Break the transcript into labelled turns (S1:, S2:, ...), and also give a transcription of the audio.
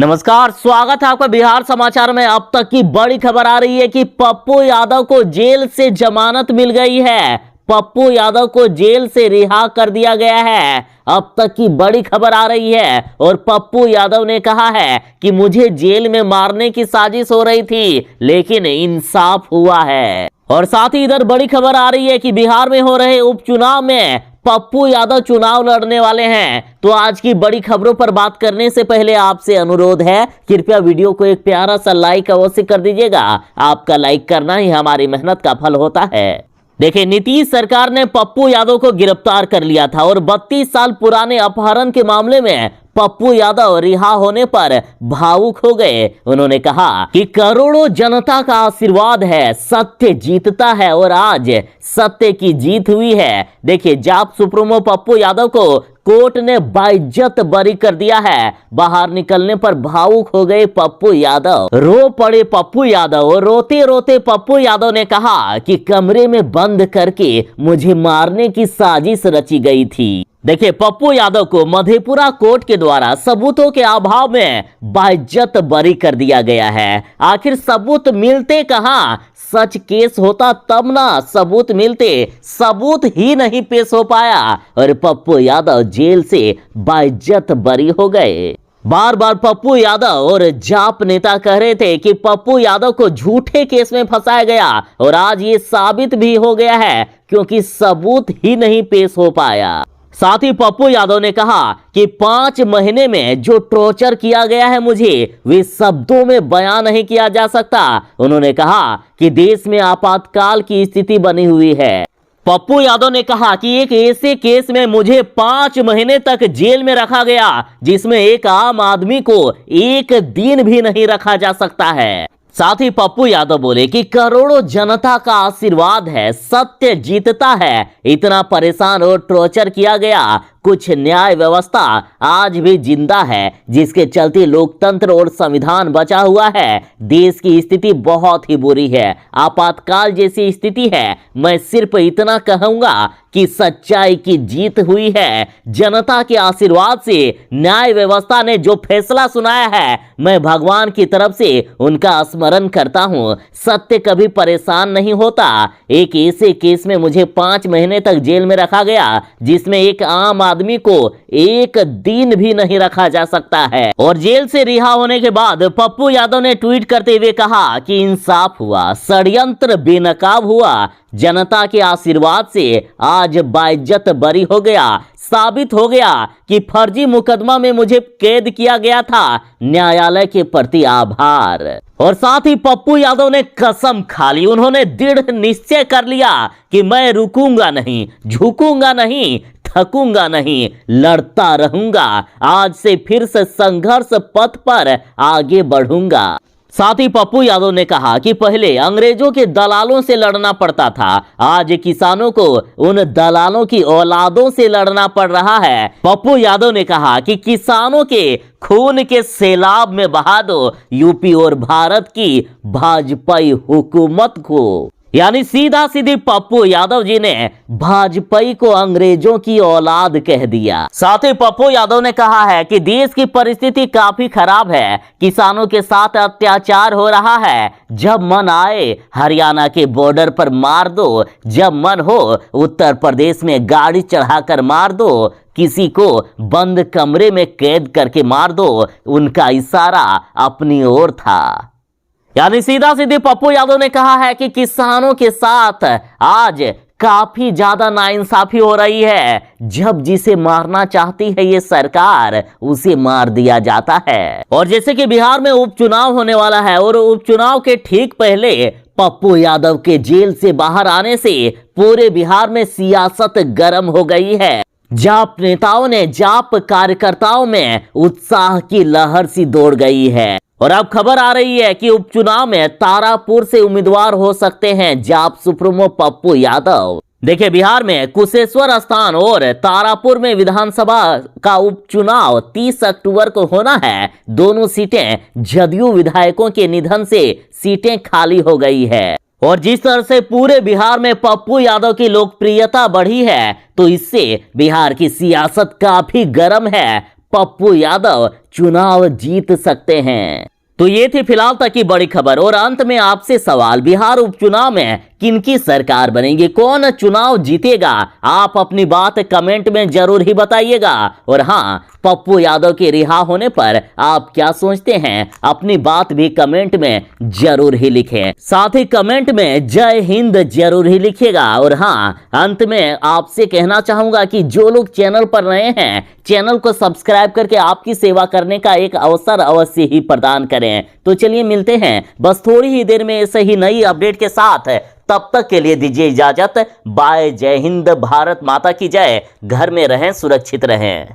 S1: नमस्कार, स्वागत है आपका बिहार समाचार में। अब तक की बड़ी खबर आ रही है कि पप्पू यादव को जेल से जमानत मिल गई है। पप्पू यादव को जेल से रिहा कर दिया गया है। अब तक की बड़ी खबर आ रही है और पप्पू यादव ने कहा है कि मुझे जेल में मारने की साजिश हो रही थी, लेकिन इंसाफ हुआ है। और साथ ही इधर बड़ी खबर आ रही है कि बिहार में हो रहे उपचुनाव में पप्पू यादव चुनाव लड़ने वाले हैं। तो आज की बड़ी खबरों पर बात करने से पहले आपसे अनुरोध है, कृपया वीडियो को एक प्यारा सा लाइक अवश्य कर दीजिएगा। आपका लाइक करना ही हमारी मेहनत का फल होता है। देखिए, नीतीश सरकार ने पप्पू यादव को गिरफ्तार कर लिया था और 32 साल पुराने अपहरण के मामले में पप्पू यादव रिहा होने पर भावुक हो गए। उन्होंने कहा कि करोड़ों जनता का आशीर्वाद है, सत्य जीतता है और आज सत्य की जीत हुई है। देखिए, जाप सुप्रीमो पप्पू यादव को कोर्ट ने बाइज्जत बरी कर दिया है। बाहर निकलने पर भावुक हो गए पप्पू यादव, रो पड़े पप्पू यादव। रोते रोते पप्पू यादव ने कहा कि कमरे में बंद करके मुझे मारने की साजिश रची गई थी। देखिए, पप्पू यादव को मधेपुरा कोर्ट के द्वारा सबूतों के अभाव में बाइज्जत बरी कर दिया गया है। आखिर सबूत मिलते कहां? सच केस होता तब ना सबूत मिलते। सबूत ही नहीं पेश हो पाया और पप्पू यादव जेल से बाइज्जत बरी हो गए। बार बार पप्पू यादव और जाप नेता कह रहे थे कि पप्पू यादव को झूठे केस में फंसाया गया और आज ये साबित भी हो गया है, क्योंकि सबूत ही नहीं पेश हो पाया। साथ ही पप्पू यादव ने कहा कि 5 महीने में जो टॉर्चर किया गया है मुझे, वे शब्दों में बयां नहीं किया जा सकता। उन्होंने कहा कि देश में आपातकाल की स्थिति बनी हुई है। पप्पू यादव ने कहा कि एक ऐसे केस में मुझे 5 महीने तक जेल में रखा गया, जिसमें एक आम आदमी को एक दिन भी नहीं रखा जा सकता है। साथ ही पप्पू यादव बोले कि करोड़ों जनता का आशीर्वाद है, सत्य जीतता है। इतना परेशान और टॉर्चर किया गया, कुछ न्याय व्यवस्था आज भी जिंदा है, जिसके चलते लोकतंत्र और संविधान बचा हुआ है। देश की स्थिति बहुत ही बुरी है, आपातकाल जैसी स्थिति है। मैं सिर्फ इतना कहूंगा कि सच्चाई की जीत हुई है। जनता के आशीर्वाद से न्याय व्यवस्था ने जो फैसला सुनाया है, मैं भगवान की तरफ से उनका स्मरण करता हूं। सत्य कभी परेशान नहीं होता। एक ऐसे केस में मुझे 5 महीने तक जेल में रखा गया, जिसमें एक आम आदमी को एक दिन भी नहीं रखा जा सकता है। और जेल से रिहा होने के बाद पप्पू यादव ने ट्वीट करते हुए कहा कि इंसाफ हुआ, षड्यंत्र बेनकाब हुआ। जनता के आशीर्वाद से आज बाइज्जत बरी हो गया। साबित हो गया कि फर्जी मुकदमा में मुझे कैद किया गया था। न्यायालय के प्रति आभार। और साथ ही पप्पू यादव ने कसम खा ली, उन्होंने दृढ़ निश्चय कर लिया कि मैं रुकूंगा नहीं, झुकूंगा नहीं, थकूंगा नहीं, लड़ता रहूंगा। आज से फिर से संघर्ष पथ पर आगे बढ़ूंगा। साथ ही पप्पू यादव ने कहा कि पहले अंग्रेजों के दलालों से लड़ना पड़ता था, आज किसानों को उन दलालों की औलादों से लड़ना पड़ रहा है। पप्पू यादव ने कहा कि किसानों के खून के सैलाब में बहा दो यूपी और भारत की भाजपाई हुकूमत को। यानी सीधा सीधी पप्पू यादव जी ने भाजपाई को अंग्रेजों की औलाद कह दिया। साथ ही पप्पू यादव ने कहा है कि देश की परिस्थिति काफी खराब है, किसानों के साथ अत्याचार हो रहा है। जब मन आए हरियाणा के बॉर्डर पर मार दो, जब मन हो उत्तर प्रदेश में गाड़ी चढ़ाकर मार दो, किसी को बंद कमरे में कैद करके मार दो। उनका इशारा अपनी ओर था। यानी सीधा सीधे पप्पू यादव ने कहा है कि किसानों के साथ आज काफी ज्यादा नाइंसाफी हो रही है। जब जिसे मारना चाहती है ये सरकार, उसे मार दिया जाता है। और जैसे कि बिहार में उपचुनाव होने वाला है और उपचुनाव के ठीक पहले पप्पू यादव के जेल से बाहर आने से पूरे बिहार में सियासत गर्म हो गई है। जाप नेताओं ने जाप कार्यकर्ताओं में उत्साह की लहर सी दौड़ गई है। और अब खबर आ रही है कि उपचुनाव में तारापुर से उम्मीदवार हो सकते हैं जाप सुप्रीमो पप्पू यादव। देखिए, बिहार में कुशेश्वर स्थान और तारापुर में विधानसभा का उपचुनाव 30 अक्टूबर को होना है। दोनों सीटें जदयू विधायकों के निधन से सीटें खाली हो गई है। और जिस तरह से पूरे बिहार में पप्पू यादव की लोकप्रियता बढ़ी है, तो इससे बिहार की सियासत काफी गर्म है। पप्पू यादव चुनाव जीत सकते हैं। तो ये थी फिलहाल तक की बड़ी खबर और अंत में आपसे सवाल, बिहार उपचुनाव में किनकी सरकार बनेगी, कौन चुनाव जीतेगा, आप अपनी बात कमेंट में जरूर ही बताइएगा। और हाँ, पप्पू यादव के रिहा होने पर आप क्या सोचते हैं, अपनी बात भी कमेंट में जरूर ही लिखें। साथ ही कमेंट में जय हिंद जरूर ही लिखिएगा। और हाँ, अंत में आपसे कहना चाहूंगा कि जो लोग चैनल पर नए हैं, चैनल को सब्सक्राइब करके आपकी सेवा करने का एक अवसर अवश्य ही प्रदान करें। तो चलिए मिलते हैं बस थोड़ी ही देर में ऐसे ही नई अपडेट के साथ। तब तक के लिए दीजिए इजाजत। बाय। जय हिंद, भारत माता की जय। घर में रहें, सुरक्षित रहें।